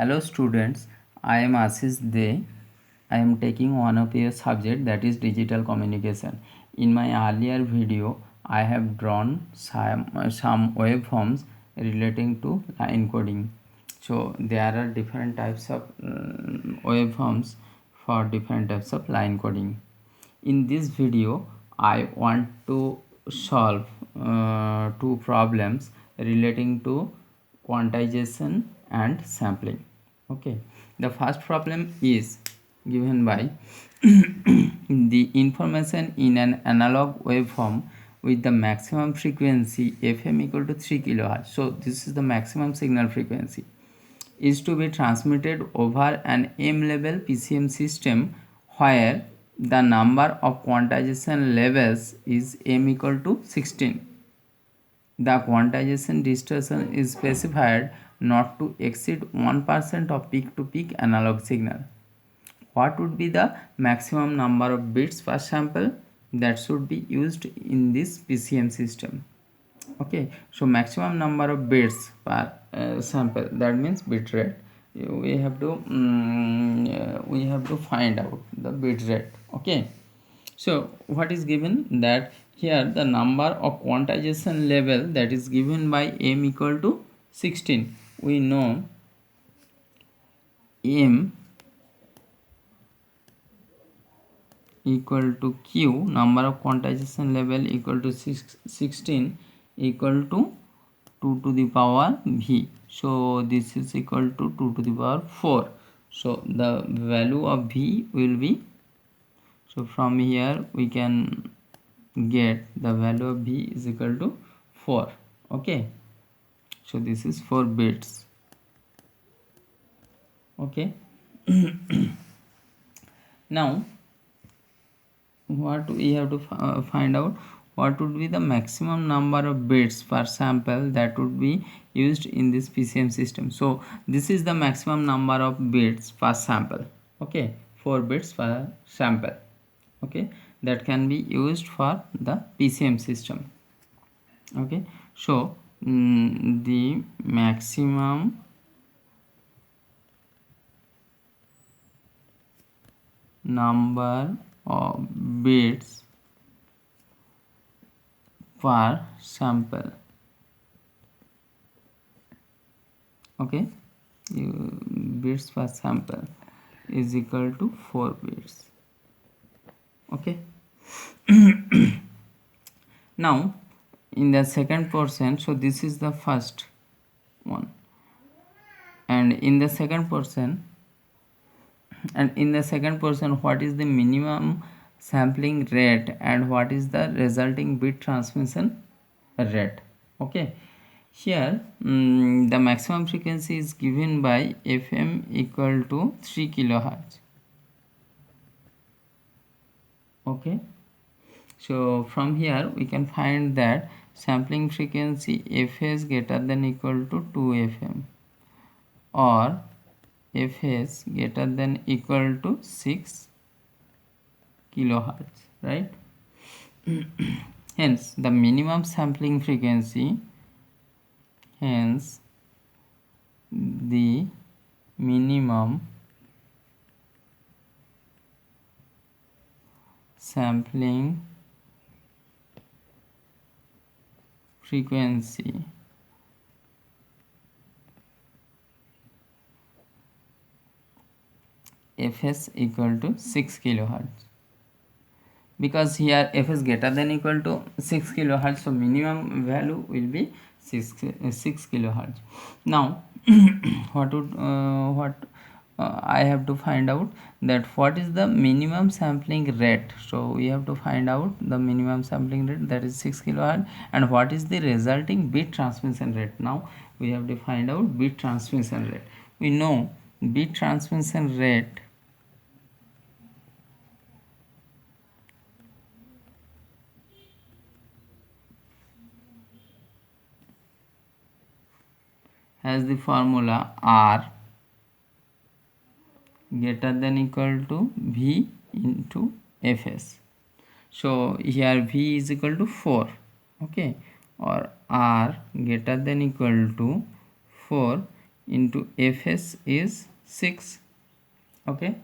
Hello students, I am Ashish De. I am taking one of your subject, that is digital communication. In my earlier video, I have drawn some waveforms relating to line coding. So there are different types of waveforms for different types of line coding. In this video, I want to solve two problems relating to quantization and sampling. Okay, the first problem is given by the information in an analog waveform with the maximum frequency fm equal to 3 kilohertz. So this is the maximum signal frequency, is to be transmitted over an M level PCM system where the number of quantization levels is M equal to 16. The quantization distortion is specified not to exceed 1% of peak to peak analog signal. What would be the maximum number of bits per sample that should be used in this PCM system? Okay, so maximum number of bits per sample, that means bit rate. We have to find out the bit rate. Okay, so what is given, that here the number of quantization level that is given by m equal to 16. We know m equal to q, number of quantization level equal to 16 equal to 2 to the power v. So this is equal to 2 to the power 4. So the value of v will be, so from here we can get the value of v is equal to 4. Okay, so this is 4 bits. Okay, now what we have to find out, what would be the maximum number of bits per sample that would be used in this PCM system. So this is the maximum number of bits per sample. Okay, 4 bits per sample. Okay, that can be used for the PCM system. Okay, so the maximum number of bits per sample. Okay, bits per sample is equal to 4 bits. Okay, now in the second portion, so this is the first one, and in the second portion, what is the minimum sampling rate and what is the resulting bit transmission rate. Okay, here the maximum frequency is given by fm equal to 3 kilohertz. Okay, so from here we can find that sampling frequency fs greater than equal to 2 fm or fs greater than equal to 6 kilohertz, right? Hence the minimum sampling frequency, hence the minimum sampling frequency fs equal to 6 kilohertz, because here fs greater than equal to 6 kilohertz, so minimum value will be 6 kilohertz. Now I have to find out that what is the minimum sampling rate. So we have to find out the minimum sampling rate, that is 6 kilohertz, and what is the resulting bit transmission rate. Now we have to find out bit transmission rate. We know bit transmission rate has the formula R greater than equal to V into Fs. So here V is equal to 4. Okay, or R greater than equal to 4 into fs is 6. Okay,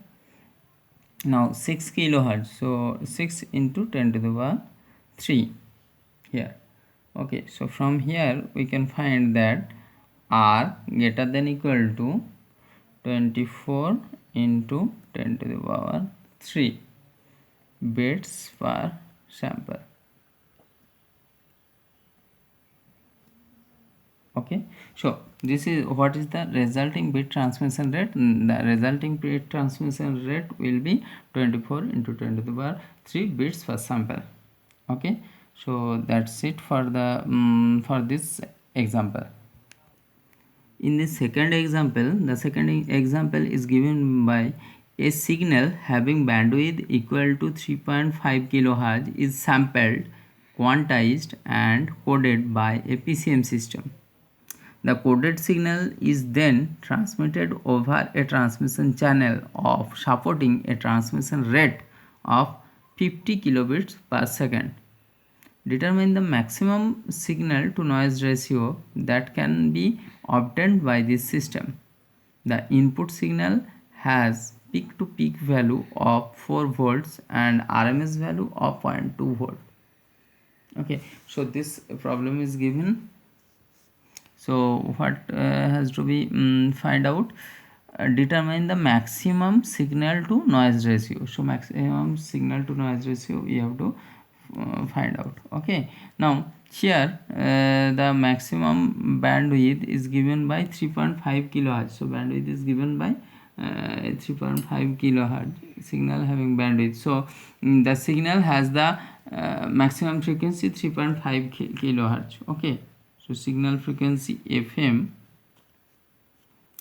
now 6 kilohertz, so 6 into 10 to the power 3 here. Okay, so from here we can find that r greater than equal to 24 into 10 to the power 3 bits per sample. Okay, so this is what is the resulting bit transmission rate. The resulting bit transmission rate will be 24 into 10 to the power 3 bits per sample. Okay, so that's it for the for this example. In the second example, the second example is given by a signal having bandwidth equal to 3.5 kHz is sampled, quantized and coded by a PCM system. The coded signal is then transmitted over a transmission channel of supporting a transmission rate of 50 kilobits per second. Determine the maximum signal to noise ratio that can be obtained by this system. The input signal has peak to peak value of 4 volts and RMS value of 0.2 volt. Okay, so this problem is given. So what has to be find out? Determine the maximum signal to noise ratio. So maximum signal to noise ratio we have to find out. Okay, now here the maximum bandwidth is given by 3.5 kilohertz. So bandwidth is given by 3.5 kilohertz signal having bandwidth. So the signal has the maximum frequency 3.5 kilohertz. Okay, so signal frequency FM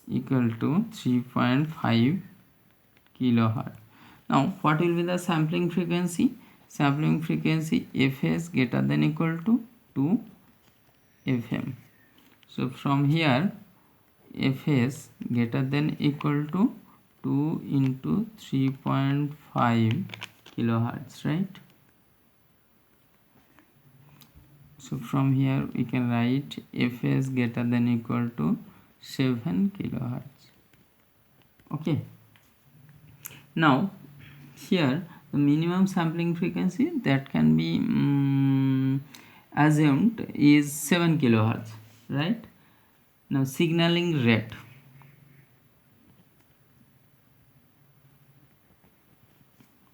equal to 3.5 kilohertz. Now what will be the sampling frequency? Sampling frequency fs greater than equal to 2 fm. So from here fs greater than equal to 2 into 3.5 kilohertz, right? So from here we can write fs greater than equal to 7 kilohertz. Okay, now here the minimum sampling frequency that can be assumed is 7 kilohertz, right? Now signaling rate.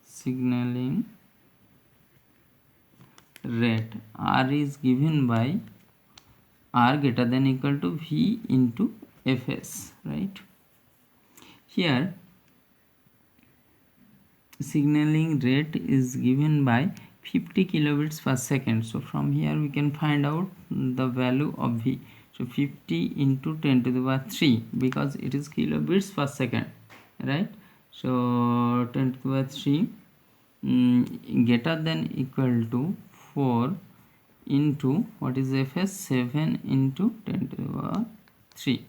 Signaling rate R is given by R greater than equal to V into Fs, right? Here signaling rate is given by 50 kilobits per second. So from here we can find out the value of V. So 50 into 10 to the power 3 because it is kilobits per second, right? So 10 to the power 3 greater than equal to 4 into what is Fs? 7 into 10 to the power 3,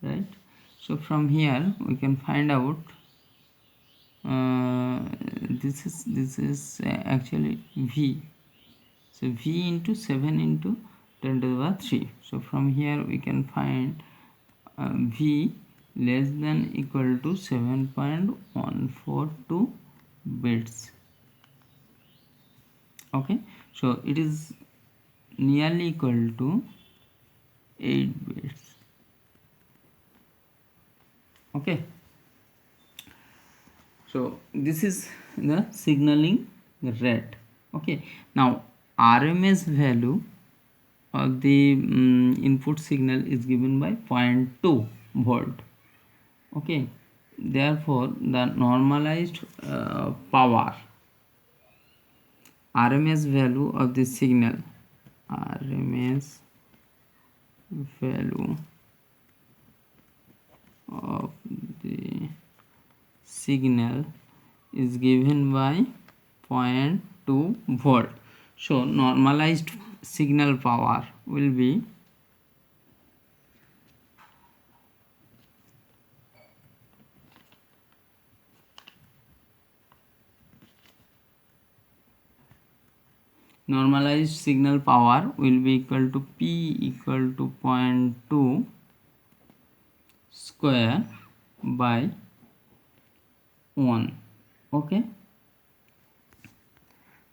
right? So from here we can find out this is actually V. So V into 7 into 10 to the power 3. So from here we can find V less than equal to 7.142 bits. Okay, so it is nearly equal to 8 bits. Okay, so this is the signaling rate. Okay, now RMS value of the input signal is given by 0.2 volt. Okay, therefore the normalized power RMS value of the signal, RMS value of the signal is given by 0.2 volt. So normalized signal power will be normalized signal power will be equal to P equal to 0.2 square by 1. Okay,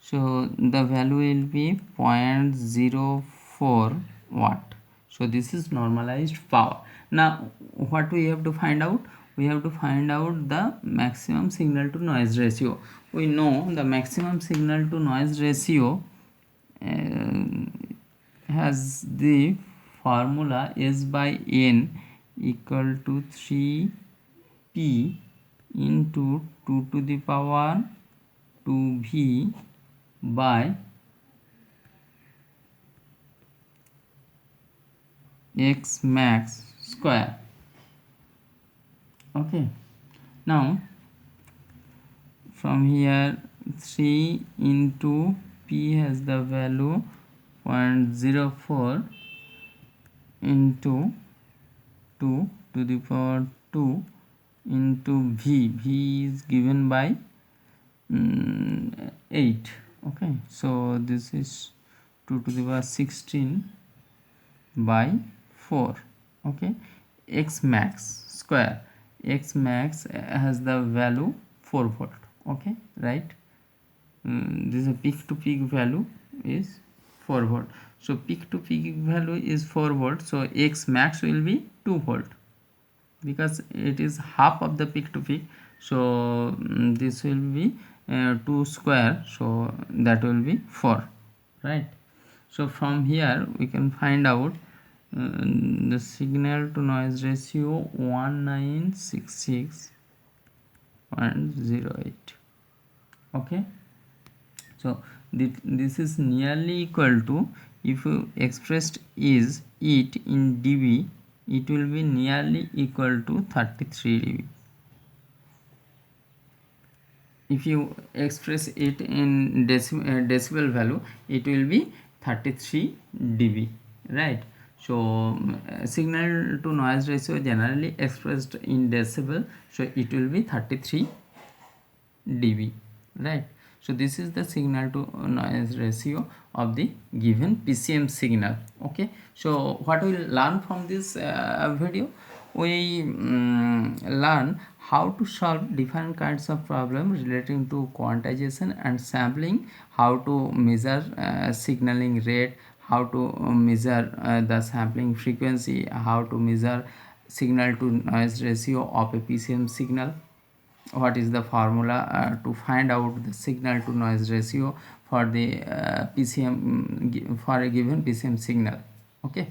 so the value will be 0.04 watt. So this is normalized power. Now what we have to find out? We have to find out the maximum signal to noise ratio. We know the maximum signal to noise ratio has the formula S by N equal to 3P into 2 to the power 2V by x max square. Okay, now from here 3 into P has the value 0.04 into 2 to the power 2 into V is given by 8. Okay, so this is 2 to the power 16 by 4. Okay, x max square, x max has the value 4 volt. Okay, right. This is peak to peak value is 4 volt. So peak to peak value is 4 volt, so x max will be 2 volt because it is half of the peak to peak. So this will be 2 square, so that will be 4, right. So from here we can find out the signal to noise ratio 1966.08. Okay, so this is nearly equal to, if you expressed is it in dB, it will be nearly equal to 33 dB. If you express it in decibel value, it will be 33 dB, right. So signal to noise ratio generally expressed in decibel, so it will be 33 dB, right. So this is the signal to noise ratio of the given PCM signal. Okay, so what we will learn from this video? We learn how to solve different kinds of problems relating to quantization and sampling, how to measure signaling rate, how to measure the sampling frequency, how to measure signal to noise ratio of a PCM signal, what is the formula to find out the signal to noise ratio for the PCM, for a given PCM signal. Okay.